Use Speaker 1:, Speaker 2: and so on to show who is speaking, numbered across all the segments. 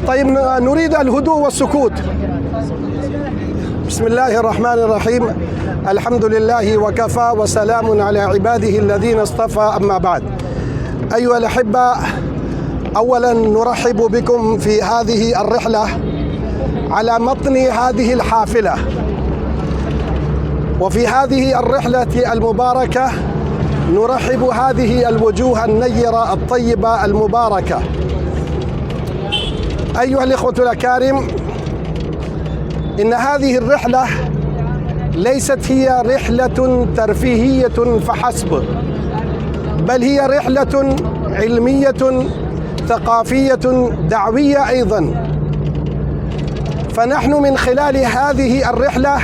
Speaker 1: طيب نريد الهدوء والسكوت. بسم الله الرحمن الرحيم. الحمد لله وكفى وسلام على عباده الذين اصطفى، أما بعد. أيها الأحبة، أولا نرحب بكم في هذه الرحلة على متن هذه الحافلة، وفي هذه الرحلة المباركة نرحب هذه الوجوه النيرة الطيبة المباركة. أيها الإخوة الأكارم، إن هذه الرحلة ليست هي رحلة ترفيهية فحسب، بل هي رحلة علمية ثقافية دعوية أيضا. فنحن من خلال هذه الرحلة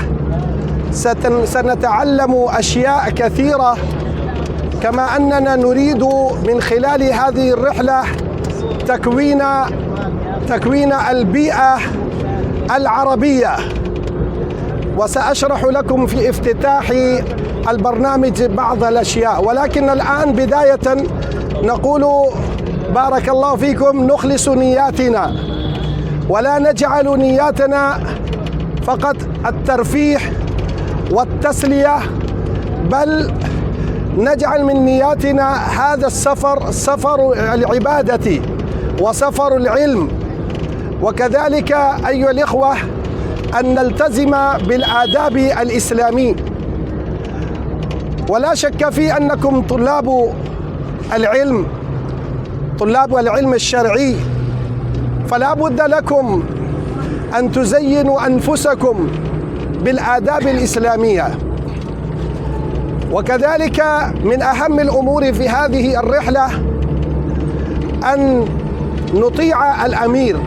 Speaker 1: سنتعلم أشياء كثيرة، كما أننا نريد من خلال هذه الرحلة تكوين البيئة العربية. وسأشرح لكم في افتتاح البرنامج بعض الأشياء، ولكن الآن بداية نقول بارك الله فيكم، نخلص نياتنا ولا نجعل نياتنا فقط الترفيه والتسلية، بل نجعل من نياتنا هذا السفر سفر العبادة وسفر العلم. وكذلك أيها الإخوة أن نلتزم بالآداب الإسلامية. ولا شك في أنكم طلاب العلم الشرعي، فلا بد لكم أن تزينوا أنفسكم بالآداب الإسلامية. وكذلك من أهم الأمور في هذه الرحلة أن نطيع الأمير.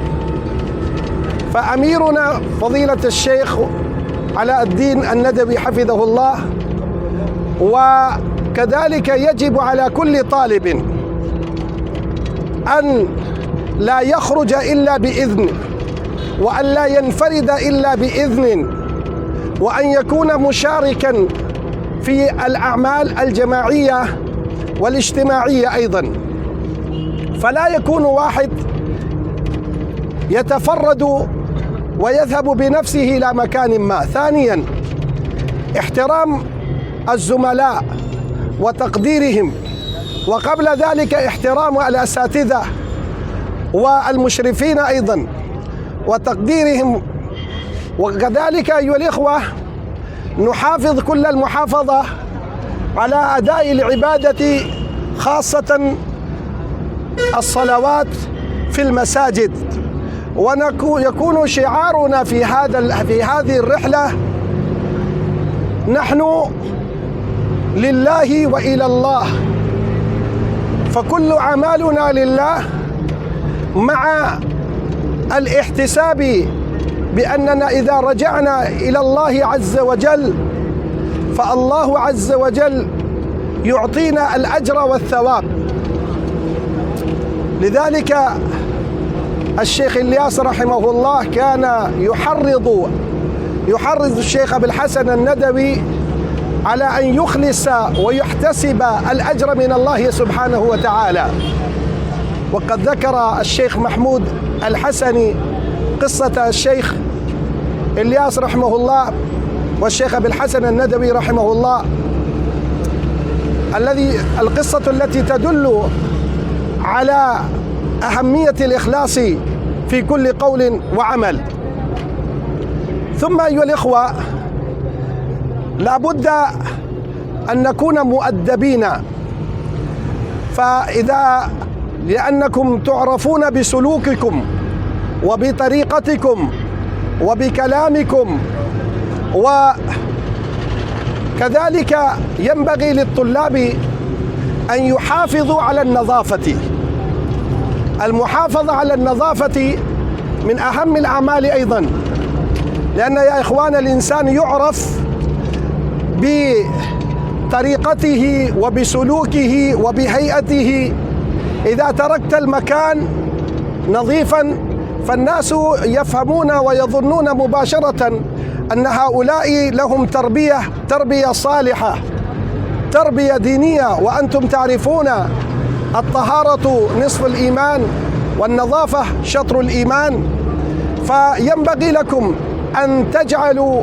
Speaker 1: فأميرنا فضيلة الشيخ علاء الدين الندوي حفظه الله. وكذلك يجب على كل طالب أن لا يخرج إلا بإذن، وأن لا ينفرد إلا بإذن، وأن يكون مشاركا في الأعمال الجماعية والاجتماعية أيضا. فلا يكون واحد يتفرد ويذهب بنفسه إلى مكان ما. ثانيا، احترام الزملاء وتقديرهم، وقبل ذلك احترام الأساتذة والمشرفين أيضا وتقديرهم. وكذلك أيها الإخوة نحافظ كل المحافظة على أداء العبادة، خاصة الصلوات في المساجد. ويكون شعارنا في هذه الرحلة نحن لله وإلى الله، فكل أعمالنا لله، مع الاحتساب بأننا إذا رجعنا إلى الله عز وجل فالله عز وجل يعطينا الأجر والثواب. لذلك الشيخ إلياس رحمه الله كان يحرض الشيخ أبي الحسن الندوي على أن يخلص ويحتسب الأجر من الله سبحانه وتعالى. وقد ذكر الشيخ محمود الحسني قصة الشيخ إلياس رحمه الله والشيخ أبي الحسن الندوي رحمه الله، القصة التي تدل على أهمية الإخلاص في كل قول وعمل. ثم أيها الإخوة لا بد أن نكون مؤدبين، لأنكم تعرفون بسلوككم وبطريقتكم وبكلامكم. وكذلك ينبغي للطلاب أن يحافظوا على النظافة. المحافظة على النظافة من أهم الأعمال أيضا، لأن يا إخوان الإنسان يعرف بطريقته وبسلوكه وبهيئته. إذا تركت المكان نظيفا فالناس يفهمون ويظنون مباشرة أن هؤلاء لهم تربية صالحة، تربية دينية. وأنتم تعرفون الطهارة نصف الإيمان والنظافة شطر الإيمان، فينبغي لكم أن تجعلوا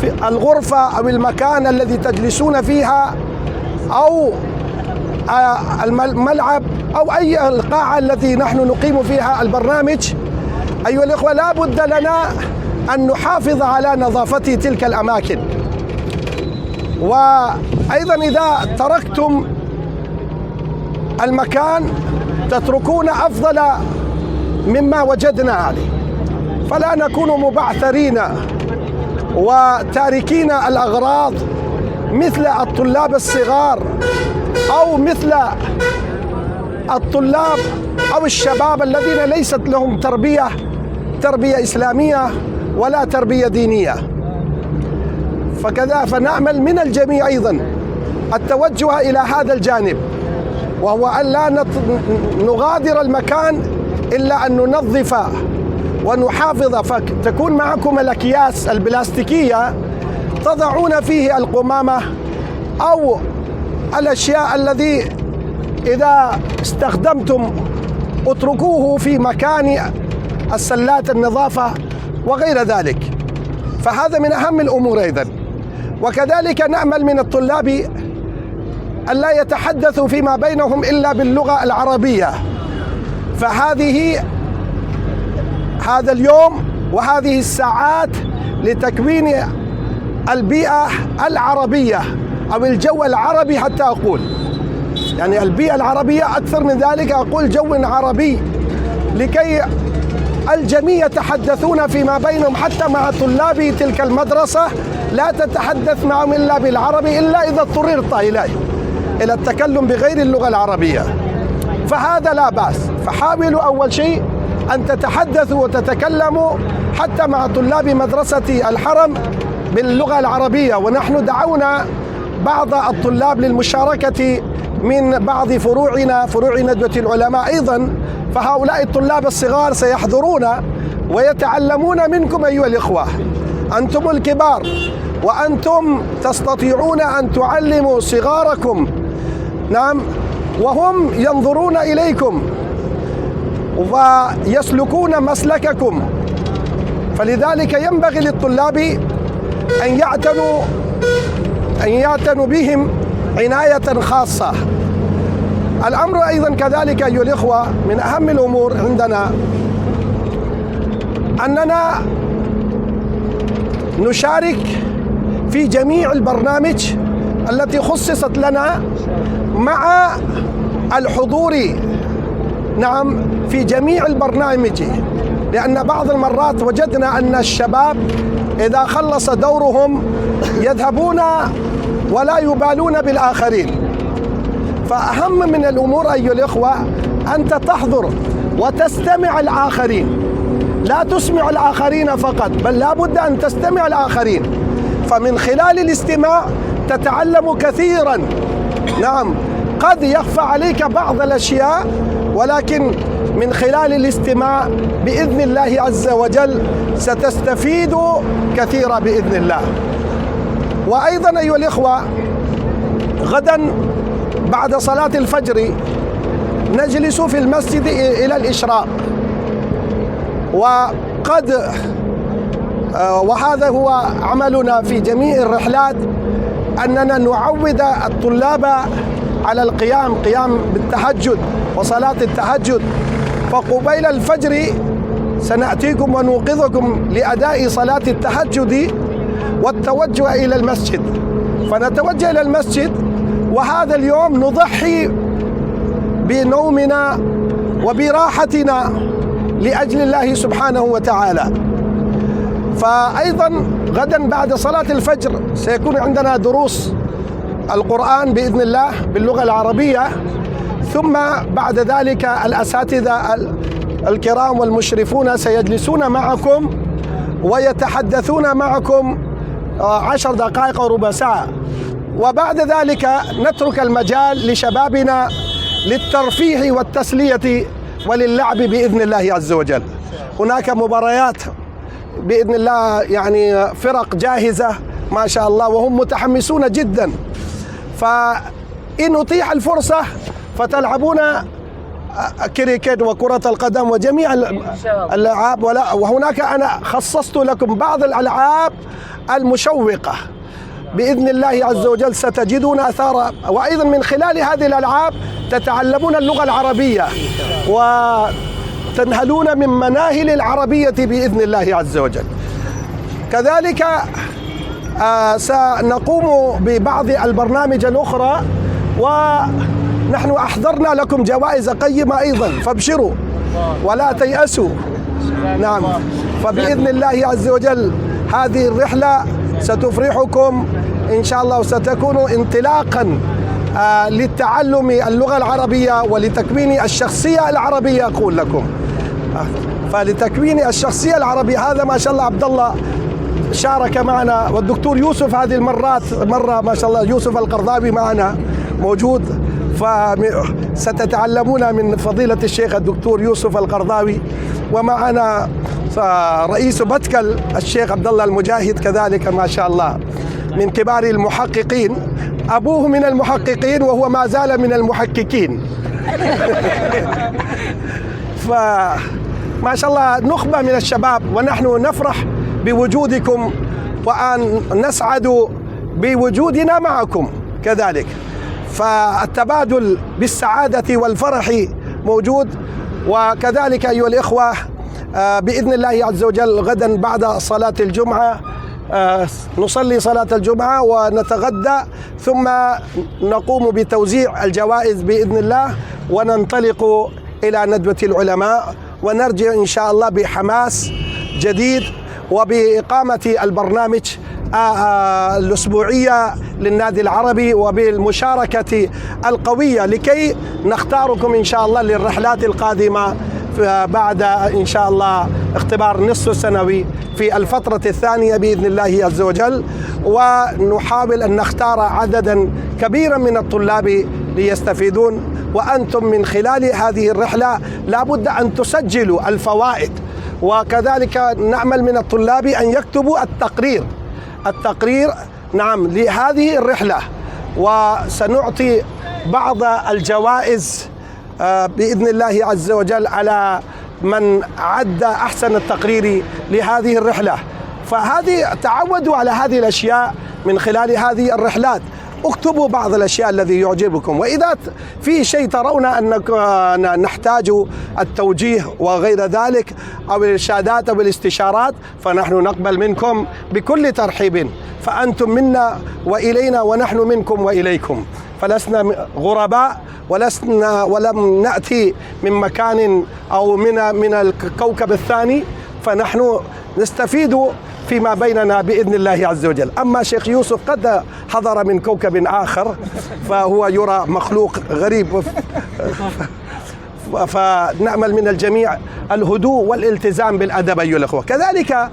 Speaker 1: في الغرفة أو المكان الذي تجلسون فيها أو الملعب أو أي القاعة التي نحن نقيم فيها البرنامج، أيها الإخوة، لا بد لنا أن نحافظ على نظافة تلك الأماكن. وأيضا إذا تركتم المكان تتركون أفضل مما وجدنا عليه، فلا نكون مبعثرين وتاركين الأغراض مثل الطلاب الصغار أو مثل الطلاب أو الشباب الذين ليست لهم تربية إسلامية ولا تربية دينية. فكذا فنأمل من الجميع أيضا التوجه إلى هذا الجانب، وهو أن لا نغادر المكان إلا أن ننظف ونحافظ. فتكون معكم الأكياس البلاستيكية تضعون فيه القمامة أو الأشياء الذي إذا استخدمتم اتركوه في مكان السلات النظافة وغير ذلك، فهذا من أهم الأمور أيضا. وكذلك نأمل من الطلاب أن لا يتحدثوا فيما بينهم إلا باللغة العربية، هذا اليوم وهذه الساعات لتكوين البيئة العربية أو الجو العربي، حتى أقول يعني البيئة العربية، أكثر من ذلك أقول جو عربي، لكي الجميع يتحدثون فيما بينهم. حتى مع طلاب تلك المدرسة لا تتحدث معهم إلا بالعربي إلا إذا اضطررت إلى التكلم بغير اللغة العربية، فهذا لا بأس. فحاولوا أول شيء أن تتحدثوا وتتكلموا حتى مع طلاب مدرسة الحرم باللغة العربية. ونحن دعونا بعض الطلاب للمشاركة من بعض فروع ندوة العلماء أيضا، فهؤلاء الطلاب الصغار سيحضرون ويتعلمون منكم أيها الإخوة. أنتم الكبار وأنتم تستطيعون أن تعلموا صغاركم، نعم، وهم ينظرون إليكم ويسلكون مسلككم. فلذلك ينبغي للطلاب أن يعتنوا بهم عناية خاصة. الأمر أيضا كذلك أيها الإخوة من أهم الأمور عندنا أننا نشارك في جميع البرنامج التي خصصت لنا مع الحضور، نعم، في جميع البرنامج، لأن بعض المرات وجدنا أن الشباب إذا خلص دورهم يذهبون ولا يبالون بالآخرين. فأهم من الأمور أيها الإخوة أنت تحضر وتستمع الآخرين، لا تسمع الآخرين فقط، بل لا بد أن تستمع الآخرين، فمن خلال الاستماع تتعلم كثيرا. نعم، قد يخفى عليك بعض الأشياء، ولكن من خلال الاستماع بإذن الله عز وجل ستستفيد كثيرا بإذن الله. وأيضا أيها الإخوة غدا بعد صلاة الفجر نجلس في المسجد إلى الإشراق، وهذا هو عملنا في جميع الرحلات، أننا نعود الطلاب على قيام بالتهجد وصلاة التهجد. فقبيل الفجر سنأتيكم ونوقظكم لأداء صلاة التهجد والتوجه إلى المسجد، فنتوجه إلى المسجد. وهذا اليوم نضحي بنومنا وبراحتنا لأجل الله سبحانه وتعالى. فأيضا غدا بعد صلاة الفجر سيكون عندنا دروس القرآن بإذن الله باللغة العربية، ثم بعد ذلك الأساتذة الكرام والمشرفون سيجلسون معكم ويتحدثون معكم 10 دقائق أو ربع ساعة، وبعد ذلك نترك المجال لشبابنا للترفيه والتسلية وللعب بإذن الله عز وجل. هناك مباريات بإذن الله، يعني فرق جاهزة ما شاء الله وهم متحمسون جدا، فإن أتيح الفرصة فتلعبون كريكت وكرة القدم وجميع الألعاب، وهناك أنا خصصت لكم بعض الألعاب المشوقة بإذن الله عز وجل ستجدون أثار، وأيضا من خلال هذه الألعاب تتعلمون اللغة العربية وتنهلون من مناهل العربية بإذن الله عز وجل. كذلك سنقوم ببعض البرنامج الأخرى، ونحن أحضرنا لكم جوائز قيمة أيضا، فابشروا ولا تيأسوا. نعم، فبإذن الله عز وجل هذه الرحلة ستفرحكم إن شاء الله، وستكون انطلاقا للتعلم اللغة العربية ولتكوين الشخصية العربية. أقول لكم فلتكوين الشخصية العربية، هذا ما شاء الله عبد الله شارك معنا، والدكتور يوسف هذه مرة ما شاء الله يوسف القرضاوي معنا موجود، فستتعلمون من فضيلة الشيخ الدكتور يوسف القرضاوي، ومعنا رئيس بتكل الشيخ عبد الله المجاهد كذلك ما شاء الله من كبار المحققين، أبوه من المحققين وهو ما زال من المحققين. فما شاء الله نخبة من الشباب، ونحن نفرح بوجودكم وأن نسعد بوجودنا معكم كذلك. فالتبادل بالسعادة والفرح موجود. وكذلك أيها الإخوة بإذن الله عز وجل غدا بعد صلاة الجمعة نصلي صلاة الجمعة ونتغدى، ثم نقوم بتوزيع الجوائز بإذن الله، وننطلق إلى ندوة العلماء، ونرجع إن شاء الله بحماس جديد وبإقامة البرنامج الأسبوعية للنادي العربي، وبالمشاركة القوية لكي نختاركم إن شاء الله للرحلات القادمة بعد إن شاء الله اختبار نصف السنوي في الفترة الثانية بإذن الله عز وجل، ونحاول أن نختار عددا كبيرا من الطلاب ليستفيدون. وأنتم من خلال هذه الرحلة لابد أن تسجلوا الفوائد، وكذلك نعمل من الطلاب أن يكتبوا التقرير نعم لهذه الرحلة، وسنعطي بعض الجوائز بإذن الله عز وجل على من عد أحسن التقرير لهذه الرحلة. فهذه تعودوا على هذه الأشياء من خلال هذه الرحلات، اكتبوا بعض الأشياء الذي يعجبكم، وإذا في شيء ترون أنك نحتاج التوجيه وغير ذلك أو الإرشادات أو الاستشارات، فنحن نقبل منكم بكل ترحيب، فأنتم منا وإلينا ونحن منكم وإليكم، فلسنا غرباء ولم نأتي من مكان أو من الكوكب الثاني، فنحن نستفيد فيما بيننا بإذن الله عز وجل. أما شيخ يوسف قد حضر من كوكب آخر، فهو يرى مخلوق غريب، فنأمل من الجميع الهدوء والالتزام بالأدب أيها الأخوة، كذلك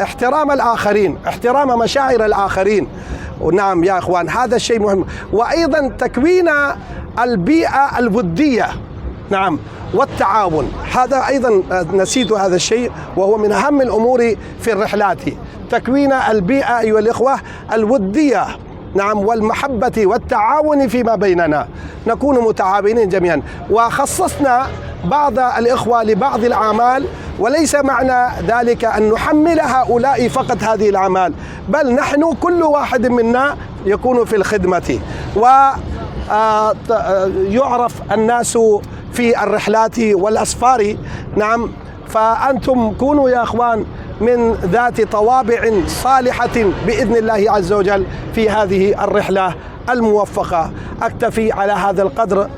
Speaker 1: احترام الآخرين، احترام مشاعر الآخرين. ونعم يا إخوان هذا الشيء مهم، وأيضا تكوين البيئة الودية نعم والتعاون، هذا أيضا نسيت هذا الشيء، وهو من أهم الأمور في الرحلات، تكوين البيئة أيها الإخوة الودية نعم والمحبة والتعاون فيما بيننا، نكون متعاونين جميعا. وخصصنا بعض الإخوة لبعض الأعمال، وليس معنى ذلك أن نحمل هؤلاء فقط هذه الأعمال، بل نحن كل واحد منا يكون في الخدمة، ويعرف الناس في الرحلات والأسفار نعم. فأنتم كونوا يا أخوان من ذات طوابع صالحة بإذن الله عز وجل في هذه الرحلة الموفقة. أكتفي على هذا القدر،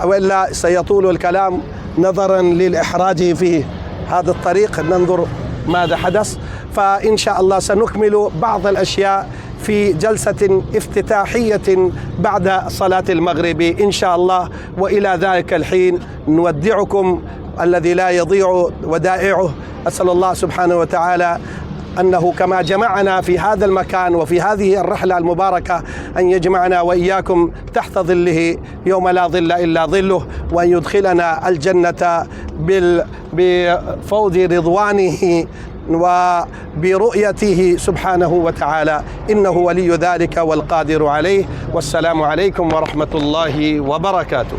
Speaker 1: وإلا سيطول الكلام نظرا للإحراج في هذا الطريق، ننظر ماذا حدث. فإن شاء الله سنكمل بعض الأشياء في جلسة افتتاحية بعد صلاة المغرب إن شاء الله، وإلى ذلك الحين نودعكم الذي لا يضيع ودائعه. أسأل الله سبحانه وتعالى أنه كما جمعنا في هذا المكان وفي هذه الرحلة المباركة أن يجمعنا وإياكم تحت ظله يوم لا ظل إلا ظله، وأن يدخلنا الجنة بفوز رضوانه وبرؤيته سبحانه وتعالى، إنه ولي ذلك والقادر عليه. والسلام عليكم ورحمة الله وبركاته.